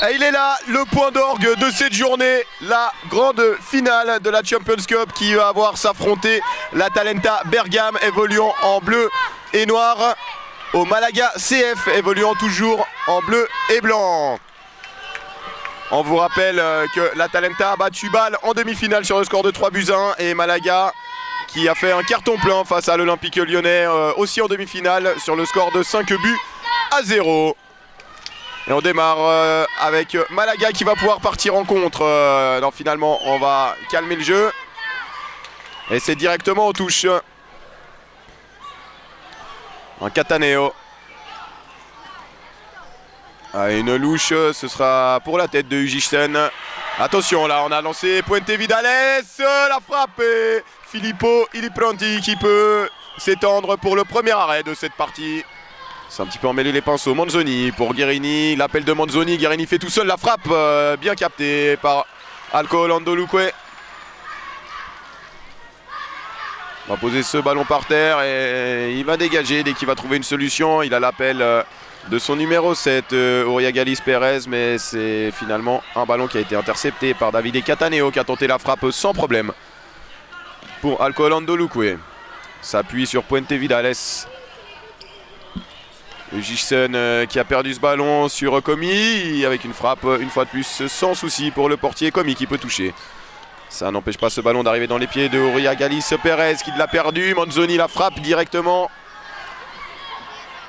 Et il est là, le point d'orgue de cette journée, la grande finale de la Champions Cup qui va avoir s'affronter l'Atalanta Bergame évoluant en bleu et noir au Malaga CF évoluant toujours en bleu et blanc. On vous rappelle que l'Atalanta a battu Bâle en demi-finale sur le score de 3-1 et Malaga qui a fait un carton plein face à l'Olympique Lyonnais aussi en demi-finale sur le score de 5-0. Et on démarre avec Malaga qui va pouvoir partir en contre. Non, finalement, on va calmer le jeu. Et c'est directement aux touches. Un Cataneo. Une louche, ce sera pour la tête de Ugisen. Attention, là, on a lancé Puente Vidales. La frappe et Filippo Ilipronti qui peut s'étendre pour le premier arrêt de cette partie. C'est un petit peu emmêlé les pinceaux. Manzoni pour Guerini. L'appel de Manzoni. Guerini fait tout seul la frappe. Bien captée par Alcolando Luque. On va poser ce ballon par terre et il va dégager dès qu'il va trouver une solution. Il a l'appel de son numéro 7, Uriagalis Pérez. Mais c'est finalement un ballon qui a été intercepté par Davide Cataneo qui a tenté la frappe sans problème. Pour Alcolando Luque. S'appuie sur Puente Vidales. Ugisen qui a perdu ce ballon sur Comi avec une frappe une fois de plus sans souci pour le portier. Comi qui peut toucher. Ça n'empêche pas ce ballon d'arriver dans les pieds de Uriagalis Pérez qui l'a perdu. Manzoni la frappe directement.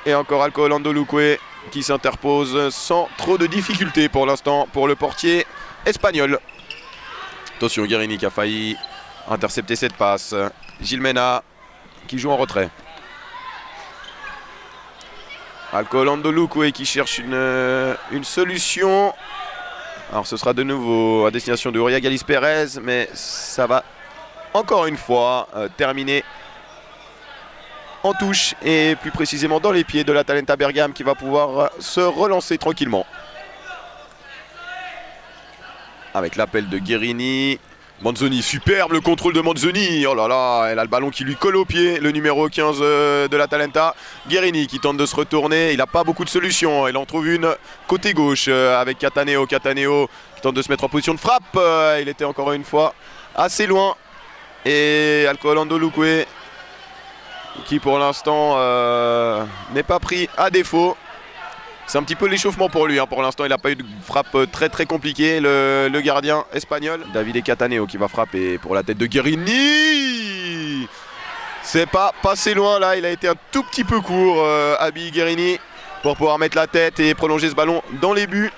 Et encore Alcolando Luque qui s'interpose sans trop de difficultés pour l'instant pour le portier espagnol. Attention, Guerini qui a failli intercepter cette passe. Gilmena qui joue en retrait. Alcolando Luque qui cherche une solution. Alors ce sera de nouveau à destination de Uriagalis Pérez, mais ça va encore une fois terminer en touche et plus précisément dans les pieds de l'Atalanta Bergame qui va pouvoir se relancer tranquillement. Avec l'appel de Guerini. Manzoni, superbe le contrôle de Manzoni. Oh là là, elle a le ballon qui lui colle au pied, le numéro 15 de l'Atalanta. Guerini qui tente de se retourner, il n'a pas beaucoup de solutions. Il en trouve une côté gauche avec Cataneo. Cataneo qui tente de se mettre en position de frappe. Il était encore une fois assez loin. Et Alcolando Luque qui pour l'instant n'est pas pris à défaut. C'est un petit peu l'échauffement pour lui. Pour l'instant, il n'a pas eu de frappe très compliquée, le gardien espagnol. Davide Cataneo qui va frapper pour la tête de Guerini. C'est pas passé loin là. Il a été un tout petit peu court, Abi Guerini, pour pouvoir mettre la tête et prolonger ce ballon dans les buts.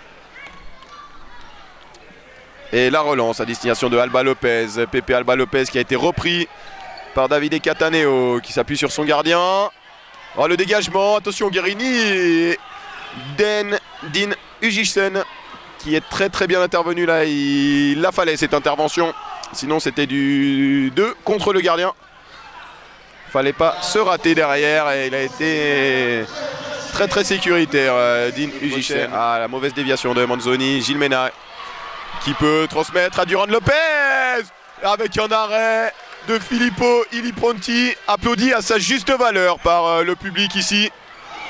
Et la relance à destination de Alba Lopez. Pepe Alba Lopez qui a été repris par Davide Cataneo qui s'appuie sur son gardien. Oh, le dégagement. Attention, Guerini. Din Ugisen qui est très bien intervenu là, il la fallait cette intervention, sinon c'était du 2 contre le gardien. Fallait pas se rater derrière et il a été très sécuritaire, Din Ugisen. Ah, la mauvaise déviation de Manzoni. Gilmena qui peut transmettre à Duran Lopez avec un arrêt de Filippo Ilipronti, applaudi à sa juste valeur par le public ici.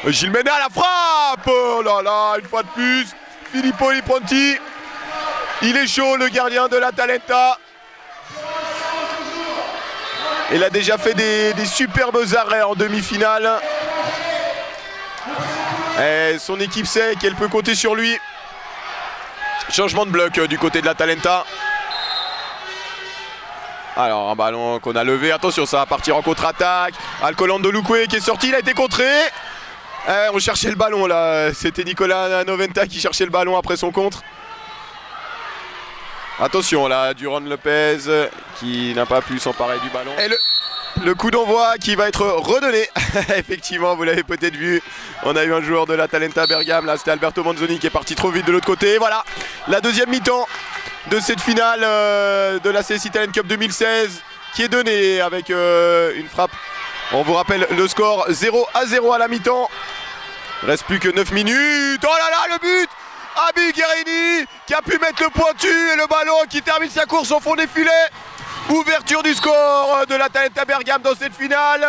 Gilmena la frappe. Oh là là, une fois de plus Filippo Ilipronti. Il est chaud le gardien de l'Atalanta. Il a déjà fait des superbes arrêts en demi-finale. Et son équipe sait qu'elle peut compter sur lui. Changement de bloc du côté de l'Atalanta. Alors un ballon qu'on a levé. Attention, ça va partir en contre-attaque. Alcolando Luque qui est sorti, il a été contré. On cherchait le ballon là, c'était Nicolas Noventa qui cherchait le ballon après son contre. Attention là, Duran Lopez qui n'a pas pu s'emparer du ballon. Et le coup d'envoi qui va être redonné. Effectivement, vous l'avez peut-être vu, on a eu un joueur de l'Atalanta Bergame, là c'était Alberto Manzoni qui est parti trop vite de l'autre côté. Voilà, la deuxième mi-temps de cette finale de la CS Italian Cup 2016 qui est donnée avec une frappe. On vous rappelle le score 0-0 à la mi-temps. Il ne reste plus que 9 minutes. Oh là là, le but! Abi Guerini qui a pu mettre le pointu et le ballon qui termine sa course au fond des filets. Ouverture du score de l'Atalanta Bergame dans cette finale.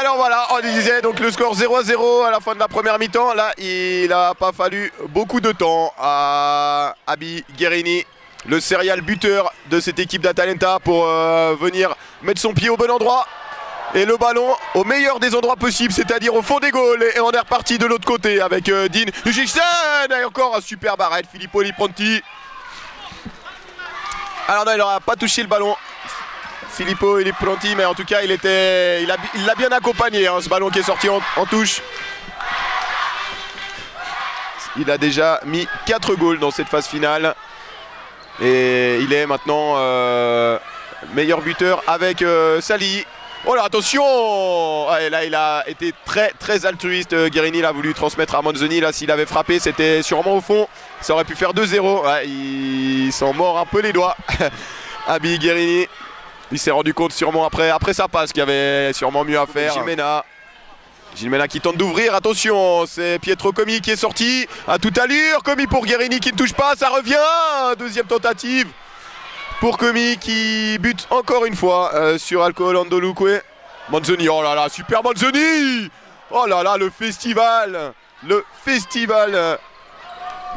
Alors voilà, on disait donc le score 0-0 à la fin de la première mi-temps. Là, il n'a pas fallu beaucoup de temps à Abi Guerini, le serial buteur de cette équipe d'Atalanta, pour venir mettre son pied au bon endroit. Et le ballon au meilleur des endroits possibles, c'est-à-dire au fond des goals. Et on est reparti de l'autre côté avec Dean Hutchinson. Et encore un super arrêt, Filippo Lipronti. Alors non, il n'aura pas touché le ballon, Filippo Lipronti, mais en tout cas il l'a bien accompagné, hein, ce ballon qui est sorti en touche. Il a déjà mis 4 goals dans cette phase finale. Et il est maintenant meilleur buteur avec Sali. Oh là, attention! Et là, il a été très altruiste. Guerini, il a voulu transmettre à Manzoni. Là, s'il avait frappé, c'était sûrement au fond. Ça aurait pu faire 2-0. Ouais, il s'en mord un peu les doigts. Abi Guerini. Il s'est rendu compte sûrement après sa passe qu'il y avait sûrement mieux à faire. Gilmena qui tente d'ouvrir. Attention, c'est Pietro Comi qui est sorti à toute allure. Comi pour Guerini qui ne touche pas. Ça revient. Deuxième tentative pour Comi qui bute encore une fois sur Alcolando Luque. Manzoni, oh là là, super Manzoni! Oh là là, le festival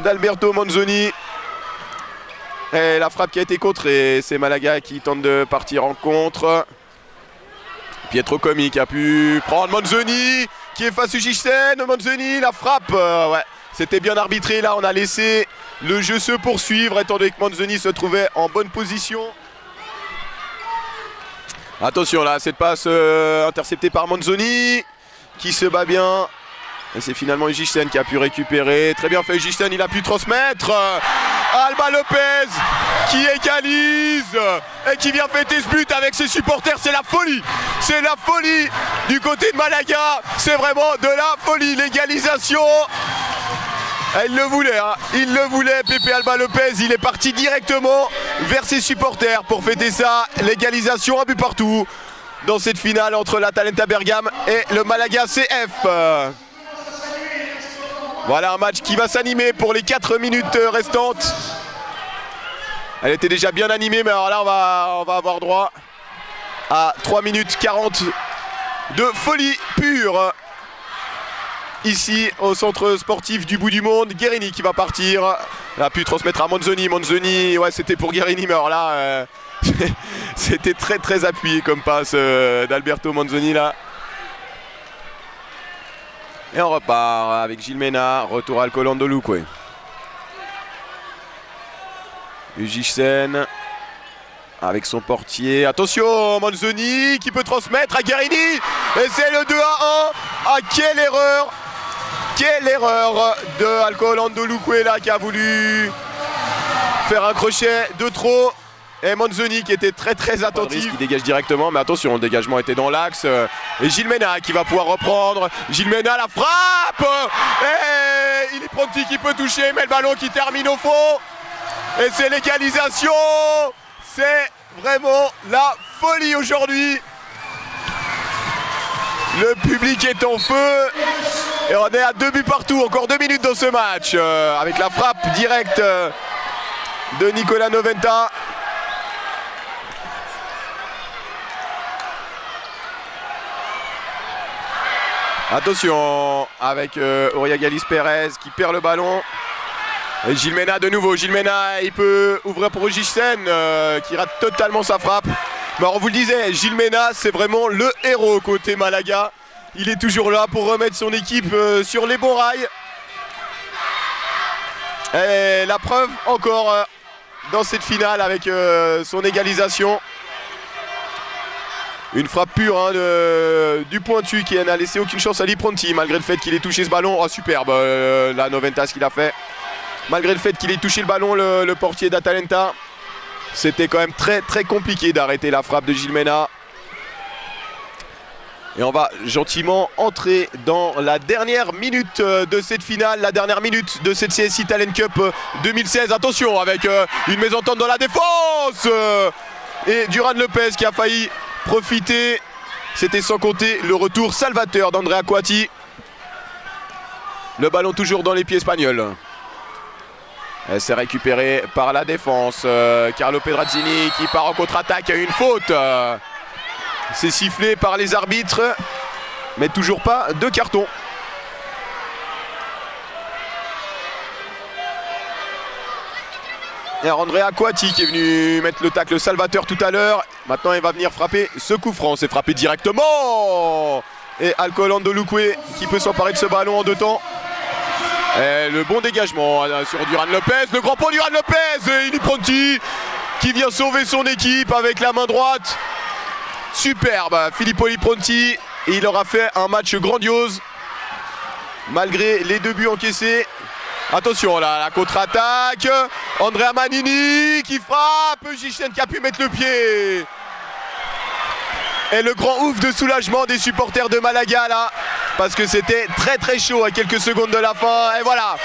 d'Alberto Manzoni. Et la frappe qui a été contrée, c'est Malaga qui tente de partir en contre. Pietro Comi qui a pu prendre Manzoni, qui est face à Hutchinson. Manzoni, la frappe, ouais, c'était bien arbitré. Là, on a laissé le jeu se poursuivre, étant donné que Manzoni se trouvait en bonne position. Attention là, cette passe interceptée par Manzoni, qui se bat bien. Et c'est finalement Hutchinson qui a pu récupérer. Très bien fait Hutchinson, il a pu transmettre. Alba Lopez qui égalise et qui vient fêter ce but avec ses supporters. C'est la folie. C'est la folie du côté de Malaga. C'est vraiment de la folie. L'égalisation. Il le voulait, hein. Il le voulait, Pepe Alba Lopez. Il est parti directement vers ses supporters pour fêter ça. L'égalisation, un but partout dans cette finale entre l'Atalanta Bergame et le Malaga CF. Voilà un match qui va s'animer pour les 4 minutes restantes. Elle était déjà bien animée, mais alors là on va avoir droit à 3 minutes 40 de folie pure. Ici au centre sportif du bout du monde, Guerini qui va partir. Elle a pu transmettre à Manzoni. Manzoni, ouais, c'était pour Guerini, mais alors là, c'était très appuyé comme passe d'Alberto Manzoni là. Et on repart avec Gilmena, retour à Alcolando Luque. Hutchinson avec son portier. Attention, Manzoni qui peut transmettre à Guerini. Et c'est le 2-1. Ah, quelle erreur! Quelle erreur de Alcolando Luque là, qui a voulu faire un crochet de trop. Et Manzoni qui était très attentif, qui dégage directement, mais attention, le dégagement était dans l'axe. Et Gilmena qui va pouvoir reprendre. Gilmena, la frappe. Et Lipronti qui peut toucher, mais le ballon qui termine au fond. Et c'est l'égalisation. C'est vraiment la folie aujourd'hui. Le public est en feu. Et on est à 2 buts partout, encore 2 minutes dans ce match. Avec la frappe directe de Nicolas Noventa. Attention avec Oriagalis Perez qui perd le ballon. Et Gilmena de nouveau. Gilmena, il peut ouvrir pour Hutchinson qui rate totalement sa frappe. Mais on vous le disait, Gilmena c'est vraiment le héros côté Malaga. Il est toujours là pour remettre son équipe sur les bons rails. Et la preuve encore dans cette finale avec son égalisation. Une frappe pure hein, du pointu qui n'a laissé aucune chance à Lipronti, malgré le fait qu'il ait touché ce ballon. Oh superbe la Noventa ce qu'il a fait. Malgré le fait qu'il ait touché le ballon, le portier d'Atalanta. C'était quand même très compliqué d'arrêter la frappe de Gilmena. Et on va gentiment entrer dans la dernière minute de cette finale, la dernière minute de cette CSI Talent Cup 2016. Attention avec une mésentente dans la défense et Duran Lopez qui a failli profiter. C'était sans compter le retour salvateur d'Andrea Coati. Le ballon toujours dans les pieds espagnols. C'est récupéré par la défense. Carlo Pedrazzini qui part en contre-attaque. Il y a eu une faute. C'est sifflé par les arbitres. mais toujours pas de carton. Et Andrea Coati qui est venu mettre le tacle salvateur tout à l'heure. Maintenant il va venir frapper ce coup franc. C'est frappé directement. Et Alcolando Luque qui peut s'emparer de ce ballon en 2 temps. Et le bon dégagement sur Duran Lopez. Le grand pot Duran Lopez. Et Lippronti qui vient sauver son équipe avec la main droite. Superbe Filippo Lippronti. Et il aura fait un match grandiose. Malgré les 2 buts encaissés. Attention là, la contre-attaque. Andrea Manini qui frappe. Gichen qui a pu mettre le pied. Et le grand ouf de soulagement des supporters de Malaga là. Parce que c'était très très chaud à quelques secondes de la fin. Et voilà.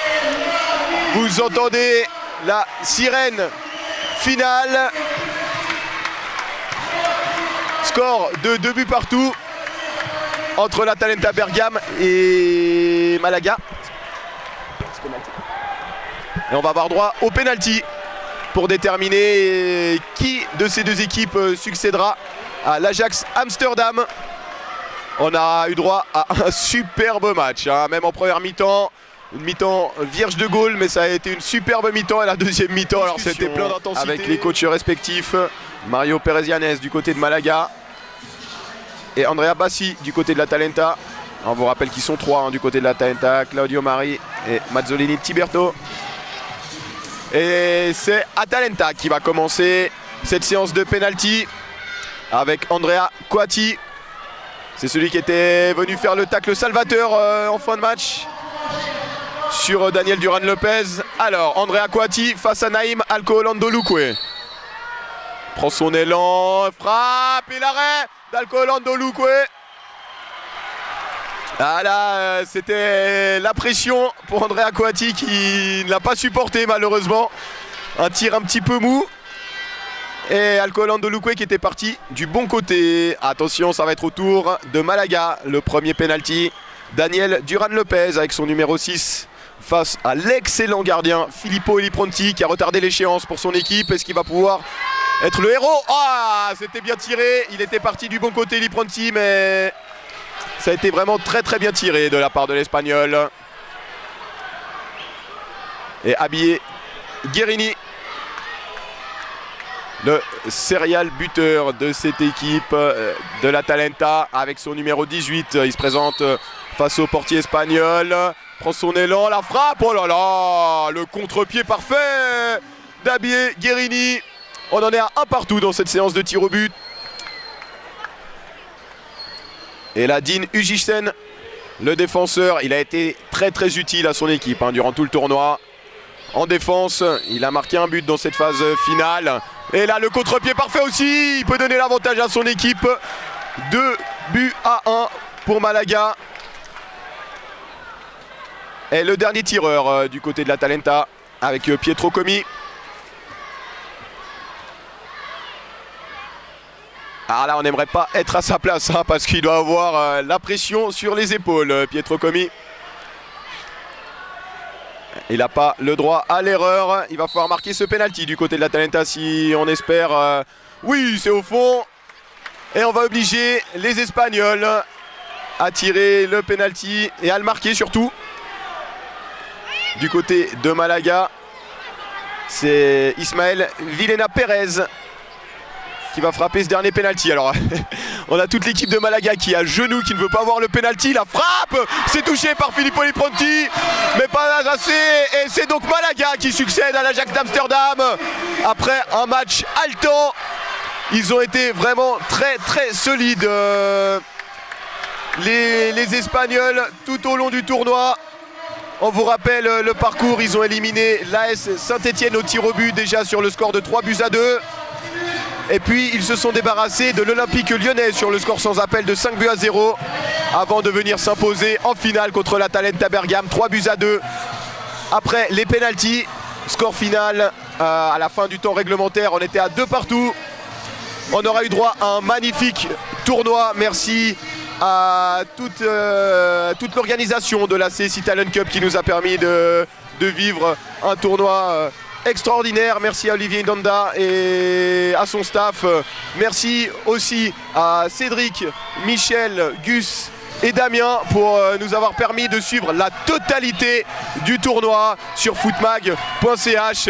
Vous entendez la sirène finale. Score de 2 buts partout entre l'Atalanta Bergame et Malaga. Et on va avoir droit au penalty pour déterminer qui de ces 2 équipes succédera à l'Ajax Amsterdam. On a eu droit à un superbe match, hein. Même en première mi-temps. Une mi-temps vierge de goal, mais ça a été une superbe mi-temps. Et la deuxième mi-temps, alors c'était plein d'intensité. Avec les coachs respectifs, Mario Pérez-Yanez du côté de Malaga et Andrea Bassi du côté de l'Atalanta. On vous rappelle qu'ils sont 3 hein, du côté de l'Atalanta, Claudio Mari et Mazzolini Tiberto. Et c'est Atalanta qui va commencer cette séance de penalty avec Andrea Coati. C'est celui qui était venu faire le tacle salvateur en fin de match sur Daniel Duran Lopez. Alors Andrea Coati face à Naïm Alcolando Luque. Prend son élan, frappe et l'arrêt d'Alcolando Luque. Ah là, c'était la pression pour Andrea Coati qui ne l'a pas supporté malheureusement. Un tir un petit peu mou. Et Alcolando Luque qui était parti du bon côté. Attention, ça va être au tour de Malaga. Le premier penalty. Daniel Duran Lopez avec son numéro 6 face à l'excellent gardien Filippo Lippronti qui a retardé l'échéance pour son équipe. Est-ce qu'il va pouvoir être le héros? Ah, c'était bien tiré. Il était parti du bon côté Lippronti, mais ça a été vraiment très très bien tiré de la part de l'Espagnol. Et habillé Guerini, le serial buteur de cette équipe de l'Atalanta avec son numéro 18. Il se présente face au portier espagnol. Prend son élan, la frappe. Oh là là, le contre-pied parfait d'habillé Guerini. On en est à 1 partout dans cette séance de tir au but. Et là, Dean Ugisen, le défenseur, il a été très très utile à son équipe hein, durant tout le tournoi. En défense, il a marqué un but dans cette phase finale. Et là, le contre-pied parfait aussi. Il peut donner l'avantage à son équipe. 2 buts à 1 pour Malaga. Et le dernier tireur du côté de l'Atalanta avec Pietro Comi. Alors là, on n'aimerait pas être à sa place hein, parce qu'il doit avoir la pression sur les épaules, Pietro Comi. Il n'a pas le droit à l'erreur. Il va falloir marquer ce penalty du côté de l'Atalanta si on espère. Oui, c'est au fond. Et on va obliger les Espagnols à tirer le penalty et à le marquer surtout. Du côté de Malaga, c'est Ismaël Vilena Pérez qui va frapper ce dernier penalty. Alors on a toute l'équipe de Malaga qui a genou, qui ne veut pas voir le penalty. La frappe, c'est touché par Filippo Lippronti, mais pas assez. Et c'est donc Malaga qui succède à l'Ajax d'Amsterdam après un match haletant. Ils ont été vraiment très très solides, les Espagnols, tout au long du tournoi. On vous rappelle le parcours, ils ont éliminé l'AS Saint-Etienne au tir au but déjà sur le score de 3 buts à 2. Et puis ils se sont débarrassés de l'Olympique Lyonnais sur le score sans appel de 5 buts à 0 avant de venir s'imposer en finale contre l'Atalanta Bergame, 3 buts à 2. Après les pénaltys, score final à la fin du temps réglementaire, on était à 2 partout. On aura eu droit à un magnifique tournoi, merci à toute l'organisation de la CS Italian Cup qui nous a permis de vivre un tournoi extraordinaire. Merci à Olivier Ndanda et à son staff. Merci aussi à Cédric, Michel, Gus et Damien pour nous avoir permis de suivre la totalité du tournoi sur footmag.ch.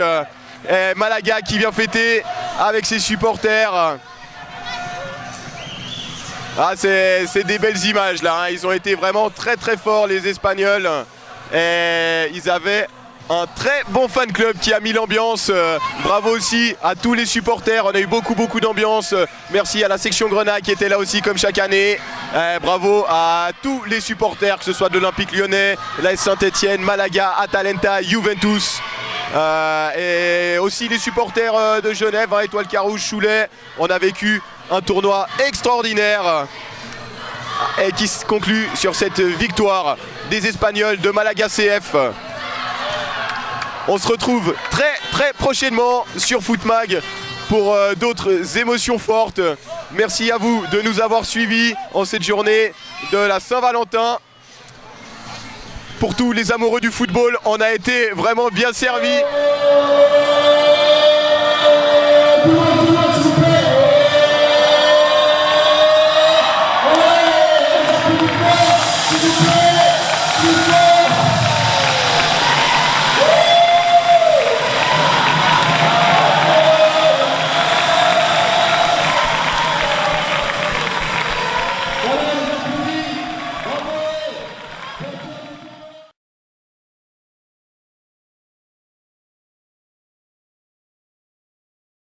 Malaga qui vient fêter avec ses supporters. Ah, c'est des belles images là, hein. Ils ont été vraiment très très forts les Espagnols. Et ils avaient un très bon fan club qui a mis l'ambiance. Bravo aussi à tous les supporters, on a eu beaucoup d'ambiance. Merci à la section Grenade qui était là aussi comme chaque année. Bravo à tous les supporters, que ce soit de l'Olympique Lyonnais, l'AS Saint-Etienne, Malaga, Atalanta, Juventus. Et aussi les supporters de Genève, hein, Étoile Carouge, Cholet. On a vécu un tournoi extraordinaire et qui se conclut sur cette victoire des Espagnols de Malaga CF. On se retrouve très prochainement sur Footmag pour d'autres émotions fortes. Merci à vous de nous avoir suivis en cette journée de la Saint-Valentin. Pour tous les amoureux du football, on a été vraiment bien servis.